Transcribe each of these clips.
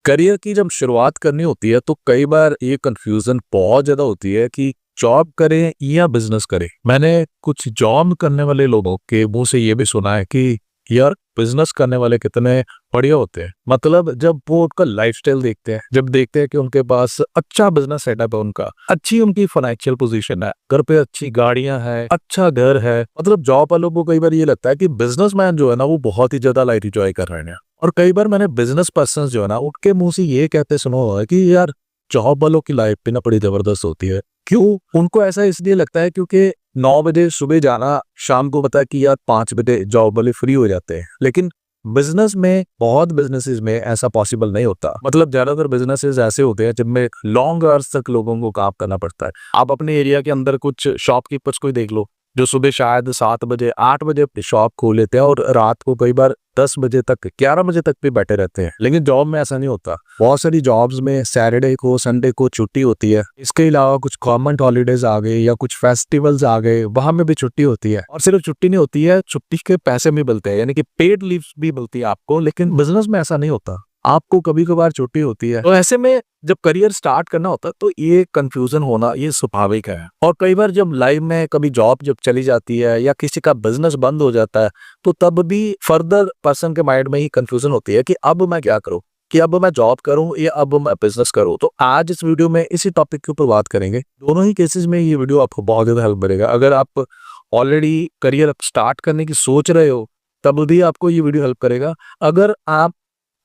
Career की जब शुरुआत करनी होती है तो कई बार ये कंफ्यूजन बहुत ज्यादा होती है कि जॉब करें या बिजनेस करें। मैंने कुछ जॉब करने वाले लोगों के मुंह से ये भी सुना है कि यार बिजनेस करने वाले कितने बढ़िया होते हैं। मतलब जब वो उनका लाइफस्टाइल देखते हैं, जब देखते हैं कि उनके पास अच्छा बिजनेस सेटअप है, उनका अच्छी उनकी फाइनेंशियल पोजीशन है, घर पे अच्छी गाड़ियां हैं, अच्छा घर है, मतलब जॉब वालों को कई बार ये लगता है कि बिजनेसमैन जो है ना वो बहुत ही ज्यादा लाइफ एंजॉय कर रहे हैं। और कई बार मैंने बिजनेस पर्सन जो है ना उनके मुंह से ये कहते सुना हुआ है कि यार जॉब वालों की लाइफ भी ना बड़ी जबरदस्त होती है। क्यों? उनको ऐसा इसलिए लगता है क्योंकि 9 बजे सुबह जाना, शाम को पता है कि यार 5 बजे जॉब वाले फ्री हो जाते हैं। लेकिन बिजनेस में, बहुत बिजनेसेस में ऐसा पॉसिबल नहीं होता। मतलब ज्यादातर बिजनेसेस ऐसे होते हैं जिनमें लॉन्ग आवर्स तक लोगों को काम करना पड़ता है। आप अपने एरिया के अंदर कुछ शॉपकीपर्स को ही देख लो, जो सुबह शायद 7 बजे 8 बजे अपनी शॉप खोल लेते हैं और रात को कई बार 10 बजे तक, 11 बजे तक भी बैठे रहते हैं। लेकिन जॉब में ऐसा नहीं होता। बहुत सारी जॉब्स में सैटरडे को, संडे को छुट्टी होती है। इसके अलावा कुछ गवर्नमेंट हॉलीडेज आ गए या कुछ फेस्टिवल्स आ गए, वहां में भी छुट्टी होती है। और सिर्फ छुट्टी नहीं होती है, छुट्टी के पैसे भी मिलते हैं, यानी कि पेड लीव्स भी मिलती है आपको। लेकिन बिजनेस में ऐसा नहीं होता, आपको कभी कभार छुट्टी होती है। तो ऐसे में जब करियर स्टार्ट करना होता है तो ये कंफ्यूजन होना ये स्वाभाविक है। और कई बार जब लाइफ में कभी जॉब जब चली जाती है या किसी का बिजनेस बंद हो जाता है तो तब भी फर्दर पर्सन के माइंड में ही कंफ्यूजन होती है कि अब मैं क्या करूं, कि अब मैं जॉब करूं या अब मैं बिजनेस करूं। तो आज इस वीडियो में इसी टॉपिक के ऊपर बात करेंगे। दोनों ही केसेस में ये वीडियो आपको बहुत ज्यादा हेल्प करेगा। अगर आप ऑलरेडी करियर स्टार्ट करने की सोच रहे हो तब भी आपको ये वीडियो हेल्प करेगा। अगर आप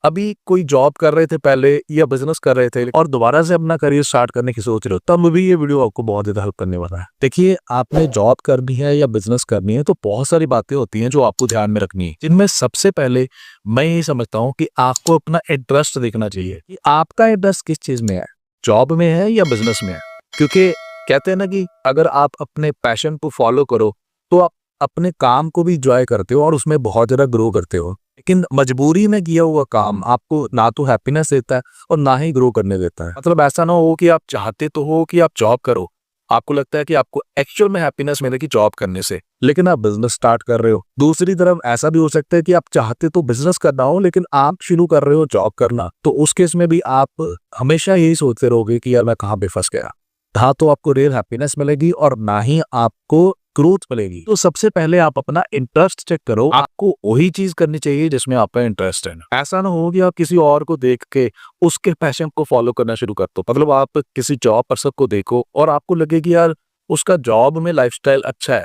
अभी कोई जॉब कर रहे थे पहले या बिजनेस कर रहे थे और दोबारा से अपना करियर स्टार्ट करने की सोच रहे हो तब भी ये वीडियो आपको बहुत ज्यादा हेल्प करने वाला है। देखिए, आपने जॉब करनी है या बिजनेस करनी है तो बहुत सारी बातें होती हैं जो आपको ध्यान में रखनी है, जिनमें सबसे पहले मैं यही समझता हूँ कि आपको अपना इंटरेस्ट देखना चाहिए कि आपका इंटरेस्ट किस चीज में है, जॉब में है या बिजनेस में है। क्योंकि कहते हैं ना कि अगर आप अपने पैशन को फॉलो करो तो आप अपने काम को भी एंजॉय करते हो और उसमें बहुत ज्यादा ग्रो करते हो। लेकिन मजबूरी में किया हुआ काम आपको ना तो हैप्पीनेस देता है और ना ही ग्रो करने देता है। मतलब ऐसा ना हो कि आप चाहते तो हो कि आप जॉब करो, आपको लगता है कि आपको एक्चुअल में हैप्पीनेस मिलेगी जॉब करने से, लेकिन आप बिजनेस स्टार्ट कर रहे हो। दूसरी तरफ ऐसा भी हो सकता है कि आप चाहते तो बिजनेस करना हो लेकिन आप शुरू कर रहे हो जॉब करना, तो उस केस में भी आप हमेशा यही सोचते रहोगे कि यार मैं कहाँ पे फंस गया। ना तो आपको रियल हैप्पीनेस मिलेगी और ना ही आपको ग्रोथ मिलेगी। तो सबसे पहले आप अपना इंटरेस्ट चेक करो। आपको वही चीज करनी चाहिए जिसमें आपका इंटरेस्ट है। ऐसा ना हो कि आप किसी और को देख के उसके पैशन को फॉलो करना शुरू कर दो। मतलब आप किसी जॉब पर्सन को देखो और आपको लगे कि यार उसका जॉब में लाइफस्टाइल अच्छा है,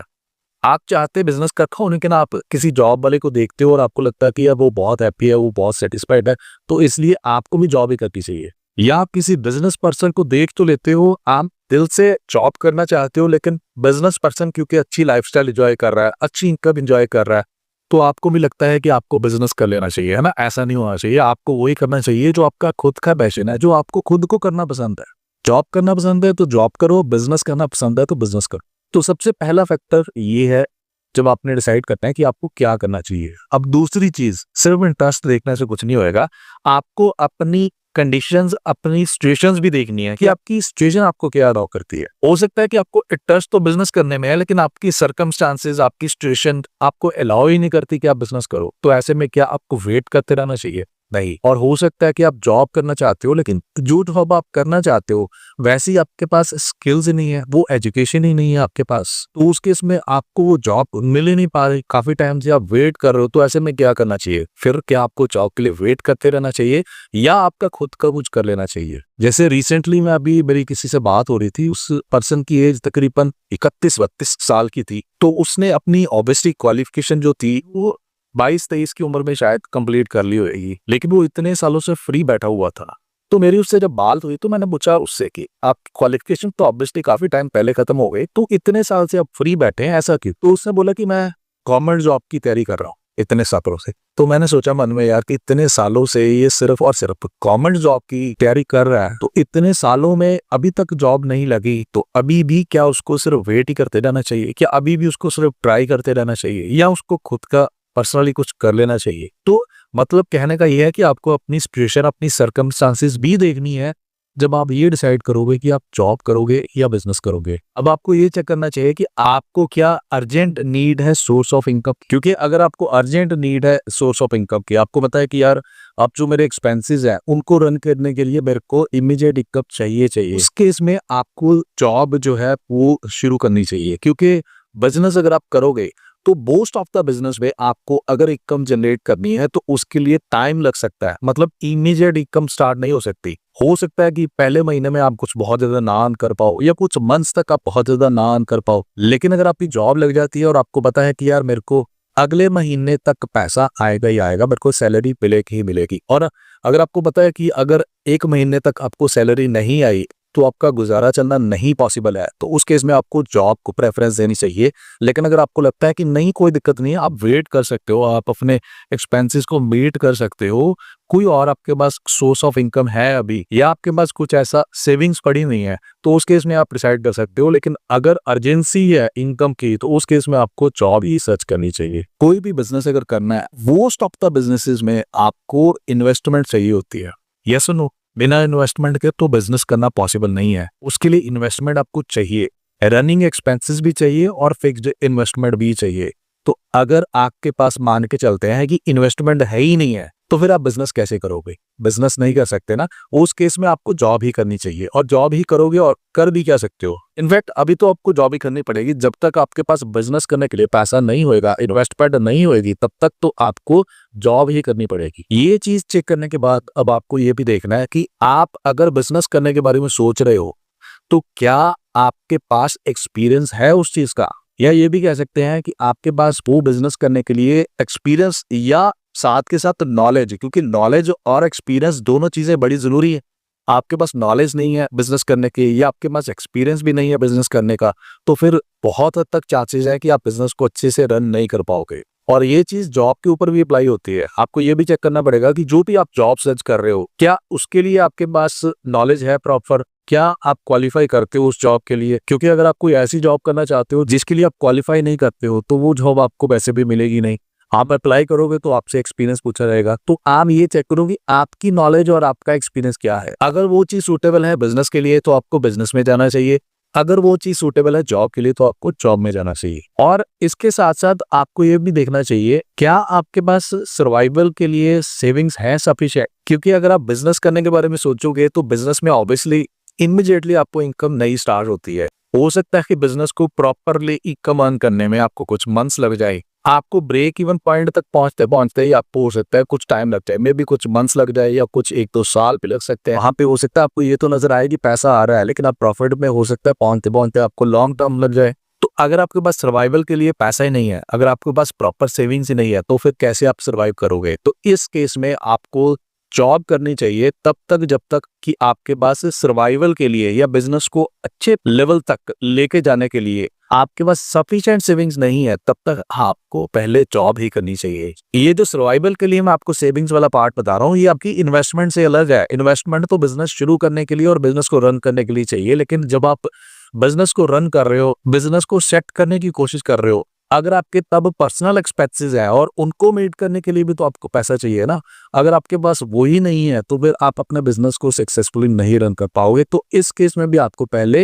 आप चाहते बिजनेस कर खाओ लेकिन आप किसी जॉब वाले को देखते हो और आपको लगता है कि यार वो बहुत हैप्पी है, वो बहुत सेटिस्फाइड है, तो इसलिए आपको भी जॉब ही करनी चाहिए। या आप किसी बिजनेस पर्सन को देख तो लेते हो, आप दिल से जॉब करना चाहते हो, लेकिन बिजनेस पर्सन क्योंकि अच्छी लाइफस्टाइल एंजॉय कर रहा है, अच्छी इनकम एंजॉय कर रहा है, तो आपको भी लगता है कि आपको बिजनेस कर लेना चाहिए, है ना। ऐसा नहीं होना चाहिए। आपको वही करना चाहिए जो आपका खुद का पैशन है, जो आपको खुद को करना पसंद है। जॉब करना पसंद है तो जॉब करो, बिजनेस करना पसंद है तो बिजनेस करो। तो सबसे पहला फैक्टर ये है जब आपने डिसाइड करना है कि आपको क्या करना चाहिए। अब दूसरी चीज, सिर्फ इंटरेस्ट देखने से कुछ नहीं होएगा, आपको अपनी कंडीशंस, अपनी सिचुएशंस भी देखनी है कि आपकी सिचुएशन आपको क्या अलाउ करती है। हो सकता है कि आपको इंटरेस्ट तो बिजनेस करने में है लेकिन आपकी सर्कमस्टांसेस, आपकी सिचुएशन आपको अलाउ ही नहीं करती कि आप बिजनेस करो। तो ऐसे में क्या आपको वेट करते रहना चाहिए? नहीं। और हो सकता है कि आप जॉब करना चाहते हो लेकिन जो जॉब आप करना चाहते हो वैसी आपके पास स्किल्स ही नहीं है, वो एजुकेशन ही नहीं है आपके पास, तो उस केस में आपको वो जॉब मिल ही नहीं पा रही, काफी टाइम से आप वेट कर रहे हो। तो ऐसे में क्या करना चाहिए फिर? क्या आपको जॉब के लिए वेट करते रहना चाहिए या आपका खुद का कुछ कर लेना चाहिए? जैसे रिसेंटली में अभी मेरी किसी से बात हो रही थी, उस पर्सन की एज तकरीबन 31-32 साल की थी। तो उसने अपनी ऑब्वियसली क्वालिफिकेशन जो थी वो 22-23 की उम्र में शायद कंप्लीट कर ली होगी, लेकिन वो इतने सालों से फ्री बैठा हुआ था। तो मेरी उससे जब बात हुई तो मैंने पूछा उससे कि आपकी क्वालिफिकेशन तो ऑब्वियसली काफी टाइम पहले खत्म हो गई, तो इतने साल से आप फ्री बैठे हैं, ऐसा क्यों? तो उसने बोला कि मैं गवर्नमेंट जॉब की तैयारी कर रहा हूँ इतने सालों से। तो मैंने सोचा मन में यार कि इतने सालों से ये सिर्फ और सिर्फ गवर्नमेंट जॉब की तैयारी कर रहा है, तो इतने सालों में अभी तक जॉब नहीं लगी, तो अभी भी क्या उसको सिर्फ वेट ही करते रहना चाहिए? क्या अभी भी उसको सिर्फ ट्राई करते रहना चाहिए या उसको खुद का पर्सनली कुछ कर लेना चाहिए? तो मतलब कहने का यह है कि आपको अपनी सिचुएशन, अपनी सर्कमस्टांसेस भी देखनी है, जब आप ये डिसाइड करोगे कि आप जॉब करोगे या बिजनेस करोगे। अब आपको ये चेक करना चाहिए कि आपको क्या अर्जेंट नीड है सोर्स ऑफ इनकम, क्योंकि अगर आपको अर्जेंट नीड है सोर्स ऑफ इनकम की, आपको पता है कि यार अब जो मेरे एक्सपेंसेस हैं उनको रन करने के लिए मेरे को इमीडिएट इनकम चाहिए, उस केस में आपको जॉब जो है वो शुरू करनी चाहिए। क्योंकि बिजनेस अगर आप करोगे तो मोस्ट ऑफ द बिजनेस में आपको अगर इनकम जनरेट करनी है तो उसके लिए टाइम लग सकता है, मतलब इमीडिएट इनकम स्टार्ट नहीं हो सकती। हो सकता है कि पहले महीने में आप कुछ बहुत ज्यादा ना अर्न कर पाओ या कुछ मंथ्स तक आप बहुत ज्यादा ना अर्न कर पाओ, लेकिन अगर आपकी जॉब लग जाती है और आपको पता है कि यार मेरे को अगले महीने तक पैसा आएगा ही आएगा, मेरे को सैलरी मिलेगी ही मिलेगी, और अगर आपको पता है कि अगर एक महीने तक आपको सैलरी नहीं आई तो आपका गुजारा चलना नहीं पॉसिबल है, तो उस केस में आपको जॉब को प्रेफरेंस देनी चाहिए। लेकिन अगर आपको लगता है कि नहीं कोई दिक्कत नहीं है, आप वेट कर सकते हो, आप अपने एक्सपेंसेस को मीट कर सकते हो, कोई और आपके पास सोर्स ऑफ इनकम है अभी, या आपके पास कुछ ऐसा सेविंग्स पड़ी हुई है, तो उस केस में आप डिसाइड कर सकते हो। लेकिन अगर अर्जेंसी है इनकम की तो उस केस में आपको जॉब ही सर्च करनी चाहिए। कोई भी बिजनेस अगर करना है, मोस्ट ऑफ द बिजनेसेस में आपको इन्वेस्टमेंट चाहिए होती है। यस और नो? बिना इन्वेस्टमेंट के तो बिजनेस करना पॉसिबल नहीं है। उसके लिए इन्वेस्टमेंट आपको चाहिए, रनिंग एक्सपेंसेस भी चाहिए और फिक्स्ड इन्वेस्टमेंट भी चाहिए। तो अगर आपके पास मान के चलते हैं कि इन्वेस्टमेंट है ही नहीं है, तो फिर आप बिजनेस कैसे करोगे? बिजनेस नहीं कर सकते ना। उस केस में आपको जॉब ही करनी चाहिए, और जॉब ही करोगे और कर भी क्या सकते हो। इनफैक्ट अभी तो आपको जॉब ही करनी पड़ेगी। जब तक आपके पास बिजनेस करने के लिए पैसा नहीं होएगा, इन्वेस्टमेंट नहीं होएगी, तब तक तो आपको जॉब ही करनी पड़ेगी। ये चीज चेक करने के बाद अब आपको ये भी देखना है कि आप अगर बिजनेस करने के बारे में सोच रहे हो तो क्या आपके पास एक्सपीरियंस है उस चीज का, या ये भी कह सकते हैं कि आपके पास वो बिजनेस करने के लिए एक्सपीरियंस या साथ के साथ नॉलेज, क्योंकि नॉलेज और एक्सपीरियंस दोनों चीजें बड़ी जरूरी है। आपके पास नॉलेज नहीं है बिजनेस करने की, या आपके पास एक्सपीरियंस भी नहीं है बिजनेस करने का, तो फिर बहुत हद तक चांसेस है कि आप बिजनेस को अच्छे से रन नहीं कर पाओगे। और ये चीज जॉब के ऊपर भी अप्लाई होती है। आपको ये भी चेक करना पड़ेगा कि जो भी आप जॉब सर्च कर रहे हो, क्या उसके लिए आपके पास नॉलेज है प्रॉपर, क्या आप क्वालिफाई करते हो उस जॉब के लिए। क्योंकि अगर आप कोई ऐसी जॉब करना चाहते हो जिसके लिए आप क्वालिफाई नहीं करते हो, तो वो जॉब आपको वैसे भी मिलेगी नहीं। आप अप्लाई करोगे तो आपसे एक्सपीरियंस पूछा जाएगा। तो आप ये चेक करो कि आपकी नॉलेज और आपका एक्सपीरियंस क्या है। अगर वो चीज सूटेबल है बिजनेस के लिए तो आपको बिजनेस में जाना चाहिए, अगर वो चीज सूटेबल है जॉब के लिए तो आपको जॉब में जाना चाहिए। और इसके साथ साथ आपको ये भी देखना चाहिए क्या आपके पास सर्वाइवल के लिए सेविंग्स है सफिशिएंट। क्योंकि अगर आप बिजनेस करने के बारे में सोचोगे तो बिजनेस में ऑब्वियसली इमीडिएटली आपको इनकम नहीं स्टार्ट होती है। हो सकता है कि बिजनेस को प्रॉपरली इनकम अर्न करने में आपको कुछ मंथ्स लग जाए, आपको ब्रेक इवन पॉइंट तक पहुंचते पहुंचते ही आपको हो सकता है कुछ टाइम लग जाए, मे भी कुछ मंथ्स लग जाए या कुछ 1-2 साल भी लग सकते हैं। वहां पे हो सकता है आपको ये तो नजर आए कि पैसा आ रहा है, लेकिन आप प्रॉफिट में हो सकता है पहुंचते पहुंचते आपको लॉन्ग टर्म लग जाए। तो अगर आपके पास सर्वाइवल के लिए पैसा ही नहीं है, अगर आपके पास प्रॉपर सेविंग्स ही नहीं है, तो फिर कैसे आप सर्वाइव करोगे। तो इस केस में आपको जॉब करनी चाहिए तब तक जब तक कि आपके पास सर्वाइवल के लिए या बिजनेस को अच्छे लेवल तक लेके जाने के लिए आपके पास सफिशिएंट सेविंग्स नहीं है, तब तक आपको पहले जॉब ही करनी चाहिए। ये जो सर्वाइवल के लिए मैं आपको सेविंग्स वाला पार्ट बता रहा हूँ, ये आपकी इन्वेस्टमेंट से अलग है। इन्वेस्टमेंट तो बिजनेस शुरू करने के लिए और बिजनेस को रन करने के लिए चाहिए, लेकिन जब आप बिजनेस को रन कर रहे हो, बिजनेस को सेट करने की कोशिश कर रहे हो, अगर आपके तब पर्सनल एक्सपेंसेस है और उनको मीट करने के लिए भी तो आपको पैसा चाहिए ना। अगर आपके पास वो ही नहीं है तो फिर आप अपने बिजनेस को सक्सेसफुली नहीं रन कर पाओगे। तो इस केस में भी आपको पहले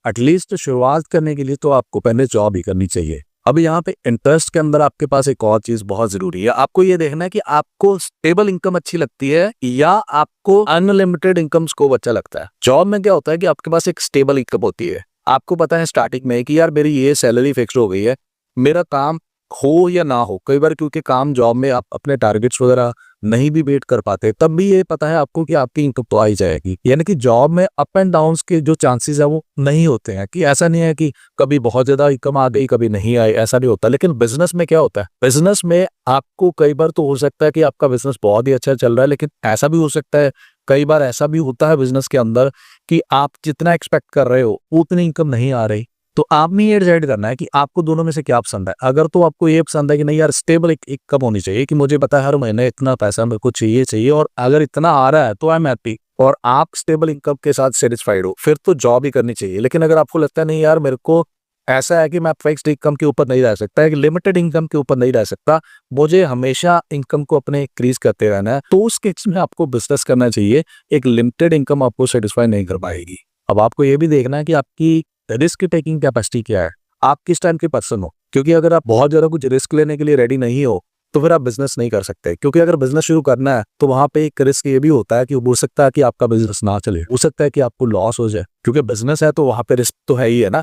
एटलीस्ट शुरुआत करने के लिए तो आपको पहले जॉब ही करनी चाहिए। अब यहाँ पे इंटरेस्ट के अंदर आपके पास एक और चीज बहुत जरूरी है। आपको ये देखना है कि आपको स्टेबल इनकम अच्छी लगती है या आपको अनलिमिटेड इनकम स्कोप अच्छा लगता है। जॉब में क्या होता है कि आपके पास एक स्टेबल इनकम होती है, आपको पता है स्टार्टिंग में कि यार मेरी ये सैलरी फिक्स हो गई है, मेरा काम हो या ना हो। कई बार क्योंकि काम जॉब में आप अपने टारगेट्स वगैरह नहीं भी बीट कर पाते, तब भी ये पता है आपको कि आपकी इनकम तो आ ही जाएगी। यानी कि जॉब में अप एंड डाउन्स के जो चांसेस है वो नहीं होते हैं, कि ऐसा नहीं है कि कभी बहुत ज्यादा इनकम आ गई कभी नहीं आई, ऐसा नहीं होता। लेकिन बिजनेस में क्या होता है, बिजनेस में आपको कई बार तो हो सकता है कि आपका बिजनेस बहुत ही अच्छा चल रहा है, लेकिन ऐसा भी हो सकता है, कई बार ऐसा भी होता है बिजनेस के अंदर कि आप जितना एक्सपेक्ट कर रहे हो उतनी इनकम नहीं आ रही। तो आपने ये डिसाइड करना है कि आपको दोनों में से क्या पसंद है। अगर तो आपको ये पसंद है कि नहीं यार स्टेबल एक इनकम होनी चाहिए, कि मुझे पता है हर महीने इतना पैसा मेरे को चाहिए और अगर इतना आ रहा है तो आई एम हैप्पी, और आप स्टेबल इनकम के साथ सेटिस्फाइड हो, फिर तो जॉब ही करनी चाहिए। लेकिन अगर आपको लगता है नहीं यार मेरे को ऐसा है कि मैं फिक्स्ड इनकम के ऊपर नहीं रह सकता, एक लिमिटेड इनकम के ऊपर नहीं रह सकता, मुझे हमेशा इनकम को अपने इंक्रीज करते रहना है, तो उस केस में आपको बिजनेस करना चाहिए। एक लिमिटेड इनकम आपको सेटिस्फाई नहीं कर पाएगी। अब आपको ये भी देखना है कि आपकी रिस्क टेकिंग कैपेसिटी क्या है, आप किस टाइम के पर्सन हो, क्योंकि अगर आप बहुत ज्यादा कुछ रिस्क लेने के लिए रेडी नहीं हो तो फिर आप बिजनेस नहीं कर सकते। क्योंकि अगर बिजनेस शुरू करना है तो वहां पे एक रिस्क ये भी होता है कि हो सकता है कि आपका बिजनेस ना चले, हो सकता है कि आपको लॉस हो जाए, क्योंकि बिजनेस है तो वहां पे रिस्क तो है ही है ना।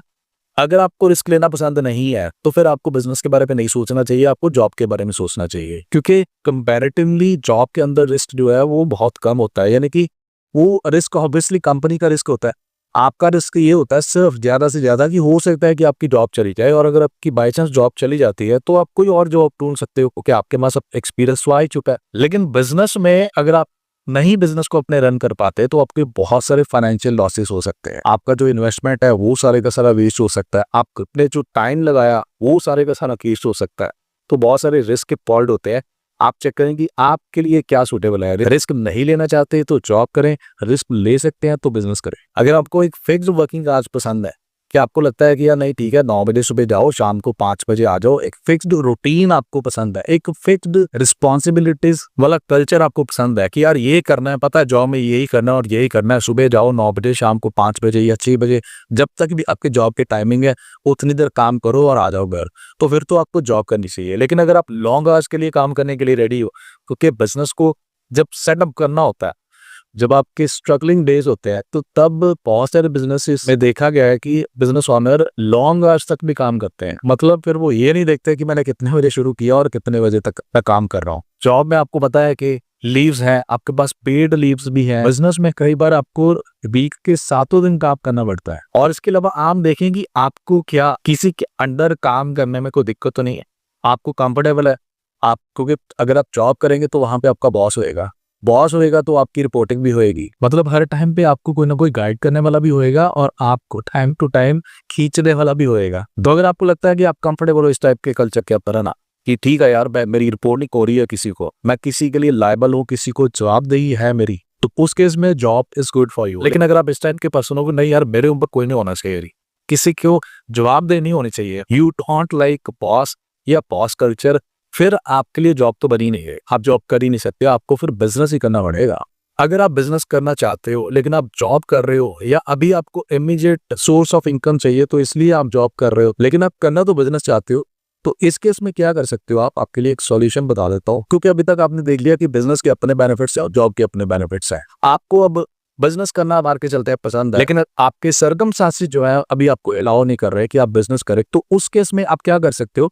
अगर आपको रिस्क लेना पसंद नहीं है तो फिर आपको बिजनेस के बारे में नहीं सोचना चाहिए, आपको जॉब के बारे में सोचना चाहिए, क्योंकि कंपैरेटिवली जॉब के अंदर रिस्क जो है वो बहुत कम होता है। यानी कि वो रिस्क ऑब्वियसली कंपनी का रिस्क होता है, आपका रिस्क ये होता है सिर्फ ज्यादा से ज्यादा कि हो सकता है कि आपकी जॉब चली जाए, और अगर आपकी बाई चांस जॉब चली जाती है तो आप कोई और जॉब ढूंढ सकते हो क्योंकि आपके पास अब एक्सपीरियंस तो आ ही चुका है। लेकिन बिजनेस में अगर आप नहीं बिजनेस को अपने रन कर पाते तो आपके बहुत सारे फाइनेंशियल लॉसेस हो सकते हैं, आपका जो इन्वेस्टमेंट है वो सारे का सारा वेस्ट हो सकता है, आपने जो टाइम लगाया वो सारे का सारा वेस्ट हो सकता है। तो बहुत सारे रिस्क के पॉइंट होते हैं, आप चेक करें कि आपके लिए क्या सूटेबल है। रिस्क नहीं लेना चाहते तो जॉब करें, रिस्क ले सकते हैं तो बिजनेस करें। अगर आपको एक फिक्स्ड वर्किंग आवर्स पसंद है कि आपको लगता है कि यार नहीं ठीक है 9 बजे सुबह जाओ शाम को 5 बजे आ जाओ, एक फिक्स्ड रूटीन आपको पसंद है, एक फिक्स्ड रिस्पॉन्सिबिलिटीज वाला कल्चर आपको पसंद है कि यार ये करना है, पता है जॉब में यही करना है और यही करना है, सुबह जाओ 9 बजे शाम को 5 बजे या 6 बजे, जब तक भी आपके जॉब की टाइमिंग है उतनी देर काम करो और आ जाओ घर, तो फिर तो आपको जॉब करनी चाहिए। लेकिन अगर आप लॉन्ग आवर्स के लिए काम करने के लिए रेडी हो, क्योंकि बिजनेस को जब सेटअप करना होता है, जब आपके स्ट्रगलिंग डेज होते हैं, तो तब बहुत सारे बिजनेसेस में देखा गया है कि बिजनेस ओनर लॉन्ग आवर्स तक भी काम करते हैं। मतलब फिर वो ये नहीं देखते कि मैंने कितने बजे शुरू किया और कितने बजे तक मैं काम कर रहा हूँ। जॉब में आपको पता है कि लीव्स हैं, आपके पास पेड लीव्स भी हैं। बिजनेस में कई बार आपको वीक के 7 दिन काम करना पड़ता है। और इसके अलावा आप देखें कि आपको क्या किसी के अंडर काम करने में कोई दिक्कत तो नहीं है, आपको कंफर्टेबल है। आप क्योंकि अगर आप जॉब करेंगे तो वहां पे आपका बॉस होएगा तो आपकी रिपोर्टिंग भी होएगी, मतलब हर टाइम पे आपको कोई ना कोई गाइड करने वाला भी होएगा और आपको टाइम टू टाइम खींचने वाला भी होएगा। तो अगर आपको लगता है कि आप कंफर्टेबल हो इस टाइप के कल्चर के अंदर ना, कि ठीक है यार मेरी रिपोर्टिंग हो रही है किसी को, मैं किसी के लिए लायबल हूँ, किसी को जवाबदेही है मेरी, तो उस केस में job is good for you. लेकिन अगर आप इस टाइप के पर्सन हो, नहीं यार मेरे ऊपर कोई नहीं होना चाहिए, किसी को जवाबदेही नहीं होनी चाहिए, यू डोंट लाइक बॉस या बॉस कल्चर, फिर आपके लिए जॉब तो बनी नहीं है, आप जॉब कर ही नहीं सकते, आपको फिर बिजनेस ही करना पड़ेगा। अगर आप बिजनेस करना चाहते हो लेकिन आप जॉब कर रहे हो, या अभी आपको इमीडिएट सोर्स ऑफ इनकम चाहिए तो इसलिए आप जॉब कर रहे हो, लेकिन आप करना तो बिजनेस चाहते हो, तो इस केस में क्या कर सकते हो आप, आपके लिए एक सॉल्यूशन बता देता हूँ। क्योंकि अभी तक आपने देख लिया कि बिजनेस के अपने बेनिफिट्स है और जॉब के अपने बेनिफिट्स है। आपको अब बिजनेस करना मार के चलते हैं पसंद है, लेकिन आपके सर्कमस्टांसेस जो है अभी आपको अलाउ नहीं कर रहे कि आप बिजनेस करें, तो उस केस में आप क्या कर सकते हो,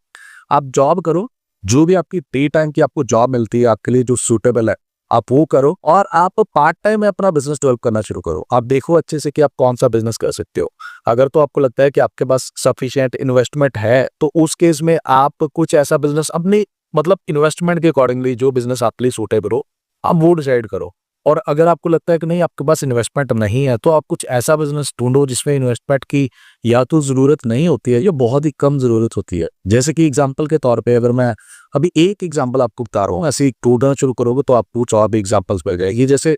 आप जॉब करो, जो भी आपकी डे टाइम की आपको जॉब मिलती है आपके लिए जो सूटेबल है आप वो करो, और आप पार्ट टाइम में अपना बिजनेस डेवलप करना शुरू करो। आप देखो अच्छे से कि आप कौन सा बिजनेस कर सकते हो। अगर तो आपको लगता है कि आपके पास सफिशिएंट इन्वेस्टमेंट है तो उस केस में आप कुछ ऐसा बिजनेस अपनी मतलब इन्वेस्टमेंट के अकॉर्डिंगली जो बिजनेस आपके लिए सूटेबल हो आप वो डिसाइड करो। और अगर आपको लगता है कि नहीं आपके पास इन्वेस्टमेंट नहीं है तो आप कुछ ऐसा बिजनेस ढूंढो जिसमें इन्वेस्टमेंट की या तो जरूरत नहीं होती है या बहुत ही कम जरूरत होती है। जैसे कि एग्जांपल के तौर पे अगर मैं अभी एक एग्जांपल आपको बता रहा हूँ, ऐसे ढूंढना शुरू करोगे तो आपको कुछ और भी एग्जांपल्स मिल जाएगी। जैसे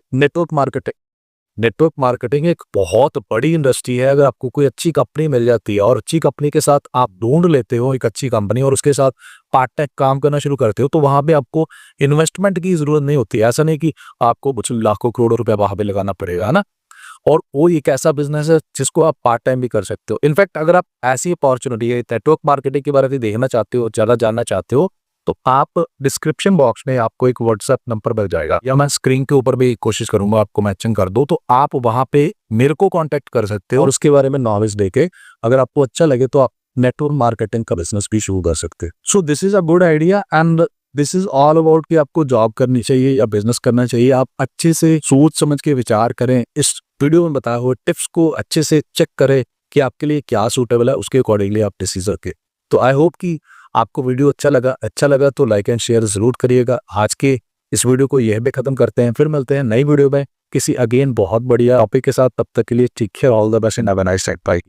नेटवर्क मार्केटिंग एक बहुत बड़ी इंडस्ट्री है। अगर आपको कोई अच्छी कंपनी मिल जाती है और अच्छी कंपनी के साथ आप ढूंढ लेते हो एक अच्छी कंपनी और उसके साथ पार्ट टाइम काम करना शुरू करते हो, तो वहां पे आपको इन्वेस्टमेंट की जरूरत नहीं होती। ऐसा नहीं कि आपको कुछ लाखों करोड़ों रुपया वहां पे लगाना पड़ेगा, है ना। और वो एक ऐसा बिजनेस है जिसको आप पार्ट टाइम भी कर सकते हो। इनफैक्ट अगर आप ऐसी अपॉर्चुनिटी है नेटवर्क मार्केटिंग के बारे में देखना चाहते हो, ज्यादा जानना चाहते हो, तो आप डिस्क्रिप्शन बॉक्स में आपको एक व्हाट्सएप नंबर मिल जाएगा, या मैं स्क्रीन के ऊपर भी कोशिश करूंगा आपको मैचिंग कर दो, तो आप वहां पे मेरे को कांटेक्ट कर सकते हो और उसके बारे में नॉलेज देके अगर आपको अच्छा लगे तो आप नेटवर्क मार्केटिंग का बिजनेस भी शुरू कर सकते हैं। So this is a good idea and this is all about कि आपको जॉब करनी चाहिए या बिजनेस करना चाहिए। आप अच्छे से सोच समझ के विचार करें, इस वीडियो में बताए हुए टिप्स को अच्छे से चेक करें कि आपके लिए क्या सूटेबल है, उसके अकॉर्डिंगली आप डिसीजन रखें। तो आई होप कि आपको वीडियो अच्छा लगा तो लाइक एंड शेयर जरूर करिएगा। आज के इस वीडियो को यह भी खत्म करते हैं, फिर मिलते हैं नई वीडियो में किसी अगेन बहुत बढ़िया टॉपिक के साथ। तब तक के लिए take care, all the best and have a nice time, bye.